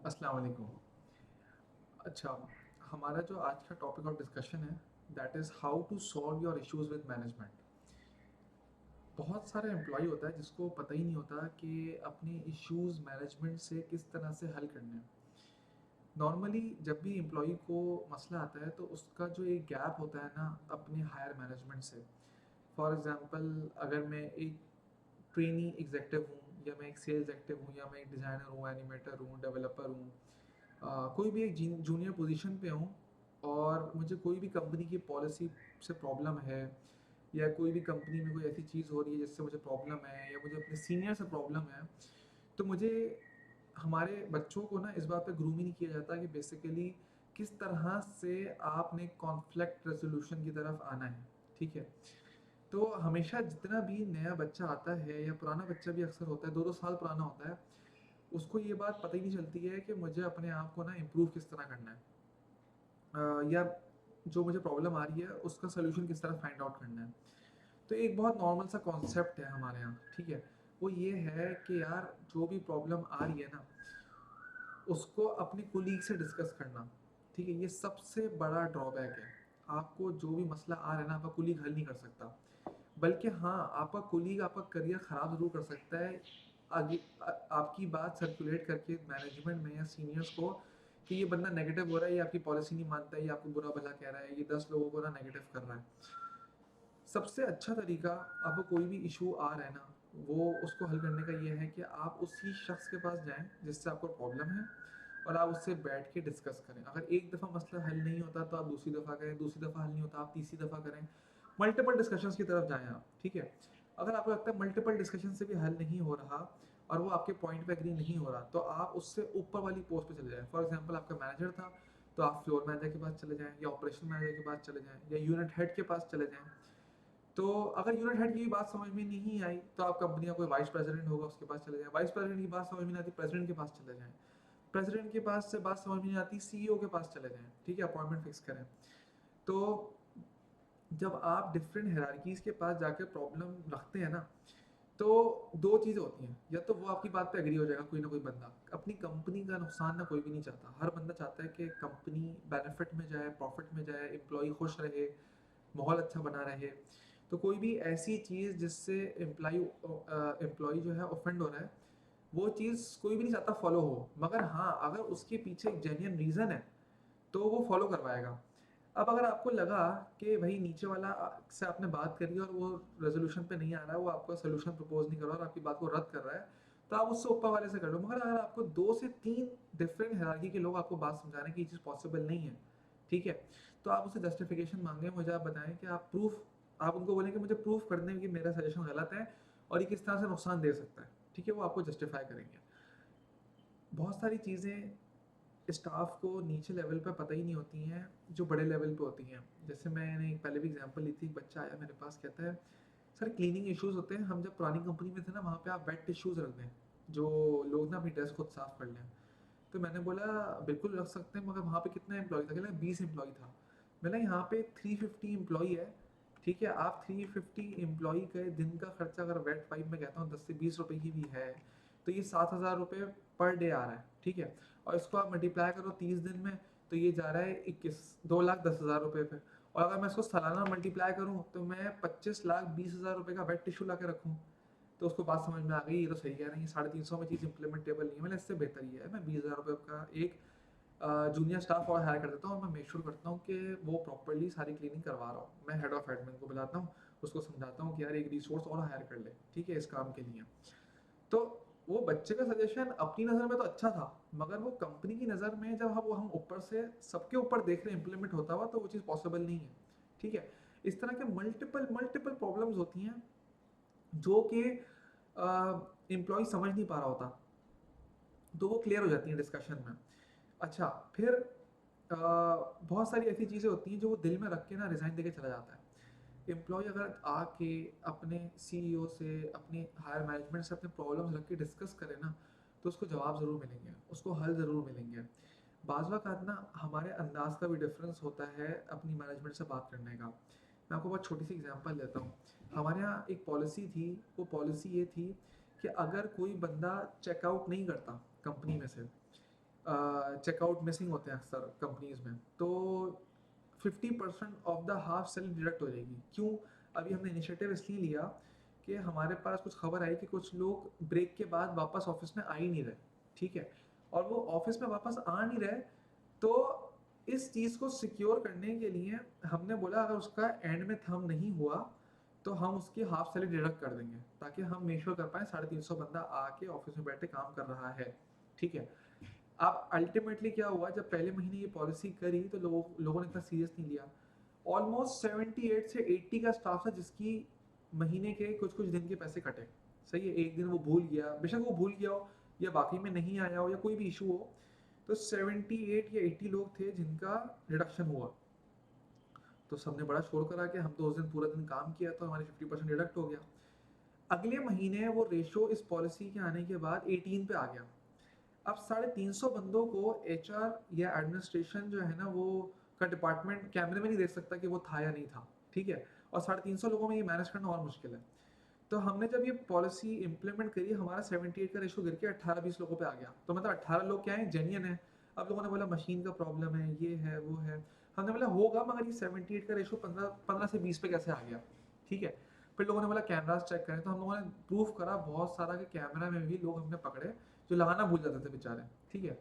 अस्सलाम वालेकुम। अच्छा, हमारा जो आज का टॉपिक ऑफ डिस्कशन है that is how to solve your issues with management. बहुत सारा एम्प्लॉय होता है जिसको पता ही नहीं होता कि अपने इश्यूज़ मैनेजमेंट से किस तरह से हल करने हैं। नॉर्मली जब भी एम्प्लॉय को मसला आता है तो उसका जो एक गैप होता है ना अपने हायर मैनेजमेंट से। फॉर एग्ज़ाम्पल, अगर मैं एक ट्रेनी एग्जेक्टिव हूँ या मैं एक सेल्स एक्टिव हूँ या मैं एक डिज़ाइनर हूँ, एनिमेटर हूँ, डेवलपर हूँ, कोई भी एक जूनियर पोजीशन पे हूँ और मुझे कोई भी कंपनी की पॉलिसी से प्रॉब्लम है या कोई भी कंपनी में कोई ऐसी चीज़ हो रही है जिससे मुझे प्रॉब्लम है या मुझे अपने सीनियर से प्रॉब्लम है, तो मुझे हमारे बच्चों को ना इस बात पे ग्रूम ही नहीं किया जाता कि बेसिकली किस तरह से आपने कॉन्फ्लिक्ट रेजोल्यूशन की तरफ आना है। ठीक है, तो हमेशा जितना भी नया बच्चा आता है या पुराना बच्चा भी अक्सर होता है, 2-2 साल पुराना होता है, उसको ये बात पता ही नहीं चलती है कि मुझे अपने आप को ना इम्प्रूव किस तरह करना है, या जो मुझे प्रॉब्लम आ रही है उसका सोल्यूशन किस तरह फाइंड आउट करना है। तो एक बहुत नॉर्मल सा कॉन्सेप्ट है हमारे यहाँ, ठीक है, वो ये है कि यार जो भी प्रॉब्लम आ रही है ना उसको अपने कुलीग से डिस्कस करना। ठीक है, ये सबसे बड़ा ड्रॉबैक है। आपको जो भी मसला आ रहा है ना आपका कुलीग हल नहीं कर सकता, बल्कि हाँ आपका कुलीग आपका करियर ख़राब ज़रूर कर सकता है आगे, आपकी बात सर्कुलेट करके मैनेजमेंट में या सीनियर्स को कि ये बंदा नेगेटिव हो रहा है, ये आपकी पॉलिसी नहीं मानता है, ये आपको बुरा भला कह रहा है, ये 10 लोगों को ना नेगेटिव कर रहा है। सबसे अच्छा तरीका, आपको कोई भी इशू आ रहा है ना, वो उसको हल करने का ये है कि आप उसी शख्स के पास जाएं जिससे आपको प्रॉब्लम है और आप उससे बैठ के डिस्कस करें। अगर एक दफ़ा मसला हल नहीं होता तो आप दूसरी दफ़ा करें, दूसरी दफ़ा हल नहीं होता आप तीसरी दफ़ा करें। मल्टीपल डिस्कशंस की तरफ जाएं आप। ठीक है, अगर आपको लगता है मल्टीपल डिस्कशन से भी हल नहीं हो रहा और वो आपके पॉइंट पे एग्री नहीं हो रहा, तो आप उससे ऊपर वाली पोस्ट पे चले जाएं। फॉर एग्जांपल, आपका मैनेजर था तो आप फ्लोर मैनेजर के पास चले जाएं या ऑपरेशन मैनेजर के पास चले जाएं या यूनिट हेड के पास चले जाएं। तो अगर यूनिट हेड की बात समझ में नहीं आई तो आप कंपनी का कोई वाइस प्रेसिडेंट होगा उसके पास चले जाएं, वाइस प्रेसिडेंट की बात समझ में नहीं आती प्रेसिडेंट के पास चले जाएं, प्रेसिडेंट के पास से बात समझ में नहीं आती सीईओ के पास चले जाएं। ठीक है, अपॉइंटमेंट फिक्स करें। तो जब आप डिफरेंट हायरार्कीज के पास जाकर प्रॉब्लम रखते हैं ना, तो दो चीज़ें होती हैं, या तो वो आपकी बात पे एग्री हो जाएगा कोई ना कोई बंदा। अपनी कंपनी का नुकसान ना कोई भी नहीं चाहता, हर बंदा चाहता है कि कंपनी बेनिफिट में जाए, प्रॉफिट में जाए, एम्प्लॉय खुश रहे, माहौल अच्छा बना रहे। तो कोई भी ऐसी चीज़ जिससे एम्प्लॉय जो है ऑफेंड हो रहा है, वो चीज़ कोई भी नहीं चाहता फॉलो हो, मगर हाँ अगर उसके पीछे एक जेन्युइन रीज़न है तो वो फॉलो करवाएगा। अब अगर आपको लगा कि भाई नीचे वाला से आपने बात करी और वो रेजोल्यूशन पे नहीं आ रहा है, वो आपका सोल्यूशन प्रपोज नहीं कर रहा और आपकी बात को रद्द कर रहा है, तो आप उससे ऊपर वाले से कर लो। मगर अगर आपको 2 से 3 डिफरेंट हायरार्की के लोग आपको बात समझा रहे हैं कि ये चीज़ पॉसिबल नहीं है, ठीक है, तो आप उससे जस्टिफिकेशन मांगे, मुझे आप बताएं कि आप प्रूफ, आप उनको बोलें कि मुझे प्रूफ कर दें कि मेरा सजेशन गलत है और ये किस तरह से नुकसान दे सकता है। ठीक है, वो आपको जस्टिफाई करेंगे। बहुत सारी चीज़ें स्टाफ को नीचे लेवल पे पता ही नहीं होती हैं जो बड़े लेवल पे होती हैं। जैसे मैंने पहले भी एग्जांपल ली थी, एक बच्चा आया मेरे पास कहता है सर क्लीनिंग इश्यूज होते हैं, हम जब पुरानी कंपनी में थे ना वहाँ पे आप वेट टिश्यूज रख दें जो लोग ना अपनी डेस्क खुद साफ कर लें। तो मैंने बोला बिल्कुल रख सकते हैं, मगर वहाँ पे कितना एम्प्लॉय था? कहला 20 एम्प्लॉय था। मैंने यहाँ पे 350 एम्प्लॉय है। ठीक है, आप 350 एम्प्लॉय के दिन का खर्चा अगर वेट पाइप में कहता हूँ 10 से 20 रुपए की भी है, तो ये 7,000 रुपये पर डे आ रहा है। ठीक है, और इसको आप मल्टीप्लाई करो 30 दिन में, तो ये जा रहा है 2,10,000 रुपये पे। और अगर मैं इसको सालाना मल्टीप्लाई करूँ तो मैं 25,20,000 रुपये का वेट टिश्यू ला के रखूँ, तो उसको बात समझ में आ गई, ये तो सही कह रहे हैं, ये 350 में चीज़ इंप्लीमेंटेबल नहीं है, मैंने इससे बेहतर ही है मैं 20,000 रुपये का एक जूनियर स्टाफ और हायर कर देता हूँ और मैं मेक श्योर करता हूँ कि वो प्रॉपरली सारी क्लीनिंग करवा रहा हूँ। मैं हेड ऑफ एडमिन को बुलाता हूँ, उसको समझाता हूँ कि यार एक रिसोर्स और हायर कर ले, ठीक है, इस काम के लिए। तो वो बच्चे का सजेशन अपनी नज़र में तो अच्छा था, मगर वो कंपनी की नज़र में जब हम ऊपर से सबके ऊपर देख रहे हैं इम्प्लीमेंट होता हुआ, तो वो चीज़ पॉसिबल नहीं है। ठीक है, इस तरह के मल्टीपल मल्टीपल प्रॉब्लम्स होती हैं जो कि एम्प्लॉय समझ नहीं पा रहा होता, तो वो क्लियर हो जाती हैं डिस्कशन में। अच्छा, फिर बहुत सारी ऐसी चीज़ें होती हैं जो वो दिल में रख के ना रिज़ाइन देके चला जाता है। एम्प्लॉय अगर आके अपने सीईओ से, अपने हायर मैनेजमेंट से अपने प्रॉब्लम्स रख के डिस्कस करे ना, तो उसको जवाब ज़रूर मिलेंगे, उसको हल ज़रूर मिलेंगे। बाज़ वक़्त ना हमारे अंदाज़ का भी डिफरेंस होता है अपनी मैनेजमेंट से बात करने का। मैं आपको बहुत छोटी सी एग्जांपल देता हूँ। हमारे यहाँ एक पॉलिसी थी, वो पॉलिसी ये थी कि अगर कोई बंदा चेकआउट नहीं करता कंपनी में से, चेकआउट मिसिंग होते हैं अक्सर कंपनीज में, तो 50% of the half salary deduct हो जाएगी। क्यों? अभी हमने इनिशिएटिव इसलिए लिया कि हमारे पास कुछ खबर आई कि कुछ लोग ब्रेक के बाद वापस ऑफिस में आ ही नहीं रहे, ठीक है, और वो ऑफिस में वापस आ नहीं रहे। तो इस चीज़ को सिक्योर करने के लिए हमने बोला अगर उसका एंड में थंब नहीं हुआ तो हम उसकी हाफ सैलरी डिडक्ट कर देंगे, ताकि हम मेक श्योर कर पाए 350 बंदा आके ऑफिस में बैठे काम कर रहा है, ठीक है। अब अल्टीमेटली क्या हुआ, जब पहले महीने ये पॉलिसी करी तो लोगों ने इतना सीरियस नहीं लिया। ऑलमोस्ट 78 से 80 का स्टाफ था जिसकी महीने के कुछ कुछ दिन के पैसे कटे। सही है, एक दिन वो भूल गया, बेशक वो भूल गया हो या बाकी में नहीं आया हो या कोई भी इशू हो, तो 78 या 80 लोग थे जिनका रिडक्शन हुआ। तो सबने बड़ा शोर करा कि हम तो उस दिन पूरा दिन काम किया तो हमारे 50% डिडक्ट हो गया। अगले महीने वो रेशो इस पॉलिसी के आने के बाद 18 पे आ गया। अब 350 बंदों को एचआर या एडमिनिस्ट्रेशन जो है ना वो का डिपार्टमेंट कैमरे में नहीं देख सकता कि वो था या नहीं था, ठीक है, और 350 लोगों में ये मैनेज करना और मुश्किल है। तो हमने जब ये पॉलिसी इंप्लीमेंट करी, हमारा 78 का रेशो गिर के 18-20 लोगों पे आ गया। तो मतलब 18 लोग क्या है, जेन्युइन है। अब लोगों ने बोला मशीन का प्रॉब्लम है, ये है वो है। हमने बोला होगा, मगर ये 78 का रेशो 15 से 20 पे कैसे आ गया, ठीक है। फिर लोगों ने बोला कैमरास चेक करें, तो हम लोगों ने प्रूफ करा बहुत सारा कि कैमरा में भी लोग हमने पकड़े जो लगाना भूल जाते थे बेचारे, ठीक है।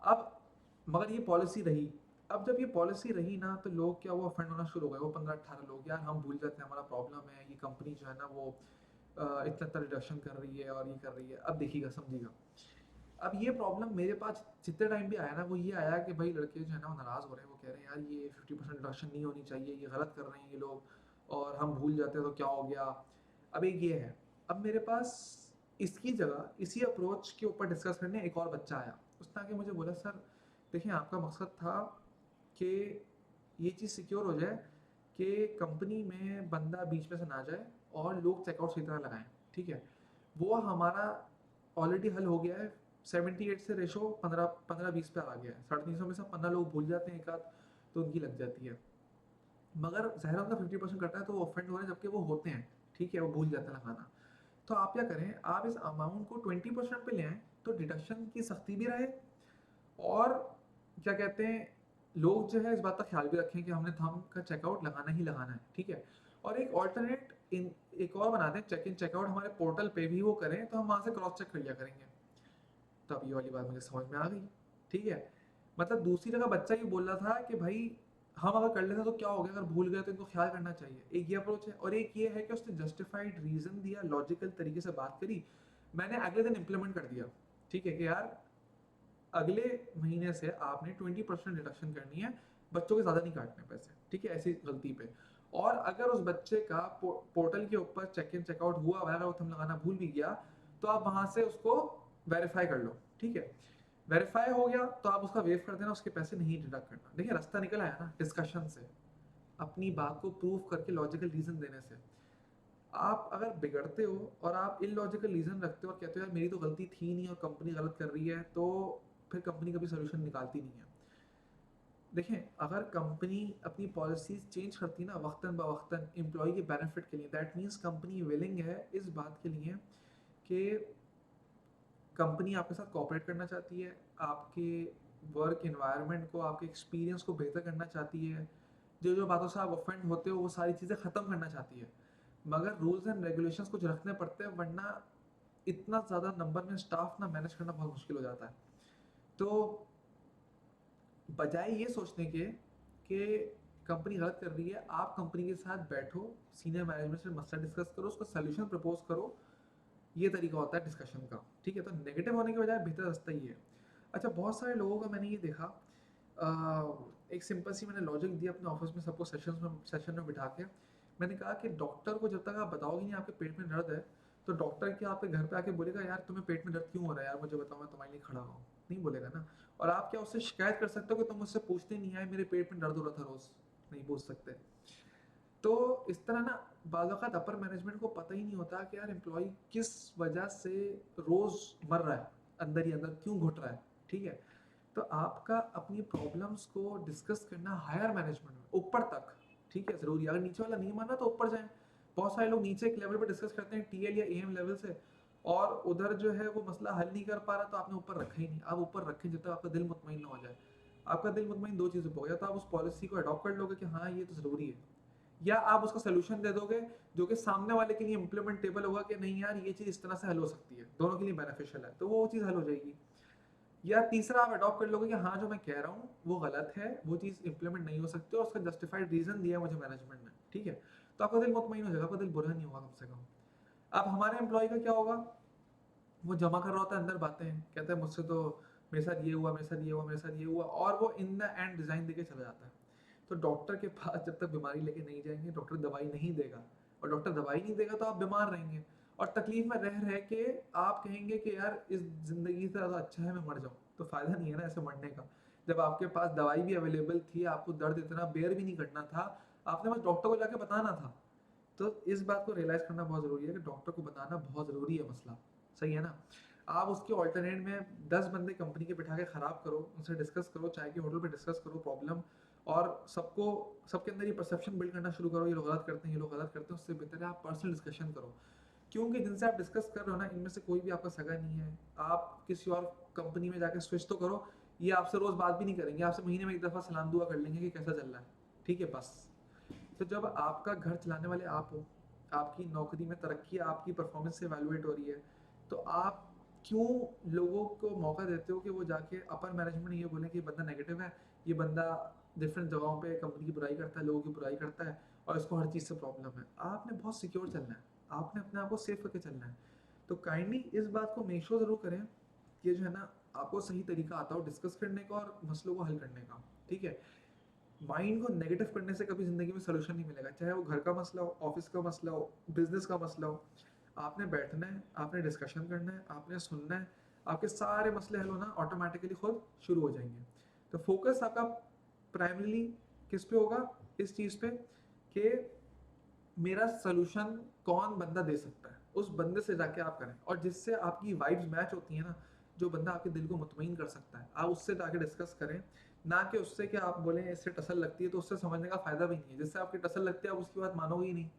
अब मगर ये पॉलिसी रही। अब जब ये पॉलिसी रही ना तो लोग क्या, वो ऑफेंड होना शुरू हो गए, वो 15-18 लोग, यार हम भूल जाते हैं, हमारा प्रॉब्लम है, ये कंपनी जो है ना वो इतना इतना रिडक्शन कर रही है और ये कर रही है। अब देखिएगा समझिएगा, अब ये प्रॉब्लम मेरे पास जितने टाइम भी आया ना वो ये आया कि भाई लड़के जो है ना वो नाराज़ हो रहे हैं, वो कह रहे हैं यार ये 50% रिडक्शन नहीं होनी चाहिए, ये गलत कर रहे हैं ये लोग, और हम भूल जाते हैं तो क्या हो गया। अब एक ये है, अब मेरे पास इसकी जगह इसी अप्रोच के ऊपर डिस्कस करने एक और बच्चा आया। उसने आके मुझे बोला सर देखिए आपका मकसद था कि ये चीज़ सिक्योर हो जाए कि कंपनी में बंदा बीच में से ना जाए और लोग चेकआउट सही तरह लगाएं, ठीक है। वो हमारा ऑलरेडी हल हो गया है। 78 से रेशो 15-20 पे आ गया है। 350 में से 15 लोग भूल जाते हैं एक आध, तो उनकी लग जाती है। मगर ज़ाहिर उनका 50% कटता है तो वो ऑफेंड हो रहे हैं, जबकि वो होते हैं, ठीक है, वो भूल जाते हैं लगाना। तो आप क्या करें, आप इस अमाउंट को 20% पे ले आएँ, तो डिडक्शन की सख्ती भी रहे, और क्या कहते हैं, लोग जो है इस बात का ख्याल भी रखें कि हमने थंब का चेकआउट लगाना ही लगाना है, ठीक है। और एक ऑल्टरनेट इन एक और बना दें, चेक इन चेकआउट हमारे पोर्टल पे भी वो करें, तो हम वहाँ से क्रॉस चेक कर लिया करेंगे। तब ये वाली बात मुझे समझ में आ गई, ठीक है। मतलब दूसरी जगह बच्चा ये बोल रहा था कि भाई हम अगर कर लेते तो क्या हो गया, अगर भूल गए तो इनको ख्याल करना चाहिए, एक ये अप्रोच है। और एक ये है कि उसने जस्टिफाइड रीजन दिया, लॉजिकल तरीके से बात करी, मैंने अगले दिन इम्प्लीमेंट कर दिया, ठीक है, कि यार अगले महीने से आपने 20% डिडक्शन करनी है, बच्चों के ज़्यादा नहीं काटने पैसे, ठीक है, ऐसी गलती पे। और अगर उस बच्चे का पोर्टल के ऊपर चेक इन चेकआउट हुआ, अगर वो थंब लगाना भूल भी गया, तो आप वहाँ से उसको वेरीफाई कर लो, ठीक है। वेरीफाई हो गया तो आप उसका वेव कर देना, उसके पैसे नहीं डिडक्ट करना। देखिए रास्ता निकल आया ना डिस्कशन से, अपनी बात को प्रूव करके लॉजिकल रीजन देने से। आप अगर बिगड़ते हो और आप इलॉजिकल रीजन रखते हो और कहते हो यार मेरी तो गलती थी नहीं और कंपनी गलत कर रही है, तो फिर कंपनी कभी सोल्यूशन निकालती नहीं है। देखें, अगर कंपनी अपनी पॉलिसीज चेंज करती है ना वक्तन ब वक्तन एम्प्लॉय के बेनिफिट के लिए, दैट मीन्स कंपनी विलिंग है इस बात के लिए कि कंपनी आपके साथ कोऑपरेट करना चाहती है, आपके वर्क एनवायरनमेंट को, आपके एक्सपीरियंस को बेहतर करना चाहती है, जो जो बातों से आप ऑफेंड होते हो वो सारी चीज़ें ख़त्म करना चाहती है। मगर रूल्स एंड रेगुलेशंस कुछ रखने पड़ते हैं, वरना इतना ज़्यादा नंबर में स्टाफ ना मैनेज करना बहुत मुश्किल हो जाता है। तो बजाय ये सोचने के कि कंपनी गलत कर रही है, आप कंपनी के साथ बैठो, सीनियर मैनेजमेंट से मसला डिस्कस करो, उसका सोल्यूशन प्रपोज करो। ये तरीका होता है डिस्कशन का, ठीक है। तो नेगेटिव होने के बजाय बेहतर रास्ता ही है। अच्छा, बहुत सारे लोगों का मैंने ये देखा, एक सिंपल सी मैंने लॉजिक दिया अपने ऑफिस में सबको सेशन में बिठा के। मैंने कहा कि डॉक्टर को जब तक आप बताओगे नहीं आपके पेट में दर्द है, तो डॉक्टर क्या आपके घर पे आके बोलेगा यार तुम्हें पेट में दर्द क्यों हो रहा है, यार मुझे बताओ मैं तुम्हारे लिए खड़ा हूँ, नहीं बोलेगा ना। और आप क्या उससे शिकायत कर सकते हो कि तुम मुझसे पूछते नहीं आए मेरे पेट में दर्द हो रहा था रोज, नहीं पूछ सकते। तो इस तरह ना बाज़ औक़ात अपर मैनेजमेंट को पता ही नहीं होता कि यार एम्प्लॉय किस वजह से रोज़ मर रहा है, अंदर ही अंदर क्यों घुट रहा है, ठीक है। तो आपका अपनी प्रॉब्लम्स को डिस्कस करना हायर मैनेजमेंट में ऊपर तक, ठीक है, ज़रूरी है। अगर नीचे वाला नहीं माना तो ऊपर जाएँ। बहुत सारे लोग नीचे एक लेवल पे डिस्कस करते हैं टीएल या एएम लेवल से, और उधर जो है वो मसला हल नहीं कर पा रहा, तो आपने ऊपर रखा ही नहीं। आप ऊपर रखें जब तक आपका दिल मुतमईन ना हो जाए। आपका दिल मुतमईन दो चीज़ों पे हो, या तो आप उस पॉलिसी को अडॉप्ट कर लोगे कि हाँ ये तो ज़रूरी है, या आप उसका सोल्यूशन दे दोगे जो कि सामने वाले के लिए इम्प्लीमेंटेबल होगा कि नहीं यार ये चीज़ इस तरह से हल हो सकती है, दोनों के लिए बेनिफिशियल है, तो वो चीज़ हल हो जाएगी। या तीसरा आप अडॉप्ट कर लोगे कि हाँ जो मैं कह रहा हूँ वो गलत है, वो चीज़ इंप्लीमेंट नहीं हो सकती और उसका जस्टिफाइड रीजन दिया मुझे मैनेजमेंट ने, ठीक है, तो आपका दिल मुतमईन हो जाएगा, आपका दिल बुरा नहीं होगा कम से कम। अब हमारे एम्प्लॉय का क्या होगा, वो जमा कर रहा होता है अंदर बातें, कहता है मुझसे तो मेरे साथ ये हुआ, मेरे साथ ये हुआ, मेरे साथ ये हुआ, और वो इन द एंड डिज़ाइन देके चला जाता है। तो डॉक्टर के पास जब तक बीमारी लेके नहीं जाएंगे, डॉक्टर दवाई नहीं देगा, और डॉक्टर दवाई नहीं देगा तो आप बीमार रहेंगे, और तकलीफ में रह रह के आप कहेंगे कि यार इस ज़िंदगी से ज़्यादा अच्छा है मैं मर जाऊँ, तो फ़ायदा नहीं है ना ऐसे मरने का। जब आपके पास दवाई भी अवेलेबल थी, आपको दर्द इतना बेयर भी नहीं करना था, आपने बस डॉक्टर को जाके बताना था। तो इस बात को रियलाइज़ करना बहुत ज़रूरी है कि डॉक्टर को बताना बहुत ज़रूरी है मसला, सही है ना? आप उसके अल्टरनेट में 10 बंदे कंपनी के बिठा के ख़राब करो, उनसे डिस्कस करो, चाय के होटल पे डिस्कस करो प्रॉब्लम, और सबको सबके अंदर ये परसेप्शन बिल्ड करना शुरू करो, ये लोग गलत करते हैं, ये लोग गलत करते हैं, उससे बेहतर है आप पर्सनल डिस्कशन करो। क्योंकि जिनसे आप डिस्कस कर रहे हो ना, इनमें से कोई भी आपका सगा नहीं है। आप किसी और कंपनी में जाके स्विच तो करो, ये आपसे रोज़ बात भी नहीं करेंगे, आपसे महीने में एक दफ़ा सलाम दुआ कर लेंगे कि कैसा चल रहा है, ठीक है बस। तो जब आपका घर चलाने वाले आप हो, आपकी नौकरी में तरक्की आपकी परफॉर्मेंस से इवैल्यूएट हो रही है, तो आप क्यों लोगों को मौका देते हो कि वो जाके अपर मैनेजमेंट ये बोले कि ये बंदा नेगेटिव है, ये बंदा डिफरेंट जगहों पे कंपनी की बुराई करता है, लोगों की बुराई करता है, और इसको हर चीज़ से प्रॉब्लम है। आपने बहुत सिक्योर चलना है, आपने अपने आप को सेफ करके चलना है। तो काइंडली इस बात को मेक श्योर ज़रूर करें कि जो है ना, आपको सही तरीका आता हो डिस्कस करने का और मसलों को हल करने का, ठीक है। माइंड को नेगेटिव करने से कभी ज़िंदगी में सॉल्यूशन नहीं मिलेगा, चाहे वो घर का मसला हो, ऑफिस का मसला हो, बिजनेस का मसला हो। आपने बैठना है, आपने डिस्कशन करना है, आपने सुनना है, आपके सारे मसले हल होना ऑटोमेटिकली खुद शुरू हो जाएंगे। तो फोकस आपका प्राइमरीली किस पे होगा, इस चीज़ पे कि मेरा सॉल्यूशन कौन बंदा दे सकता है, उस बंदे से जाके आप करें, और जिससे आपकी वाइब्स मैच होती है ना, जो बंदा आपके दिल को मुतमईन कर सकता है, आप उससे जाके डिस्कस करें। ना कि उससे कि आप बोलें इससे टसल लगती है, तो उससे समझने का फ़ायदा भी नहीं है। जिससे आपकी टसल लगती है आप उसकी बात मानोगे ही नहीं।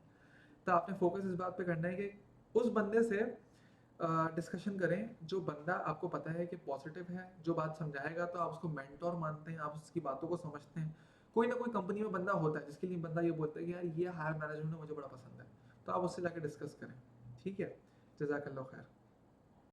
तो आपने फोकस इस बात पे करना है कि उस बंदे से डिस्कशन करें जो बंदा आपको पता है कि पॉजिटिव है, जो बात समझाएगा तो आप उसको मेंटोर मानते हैं, आप उसकी बातों को समझते हैं। कोई ना कोई कंपनी में बंदा होता है जिसके लिए बंदा ये बोलता है कि यार ये हायर मैनेजमेंट मुझे बड़ा पसंद है, तो आप उससे जाके डिस्कस करें, ठीक है। जज़ाकल्लाह खैर।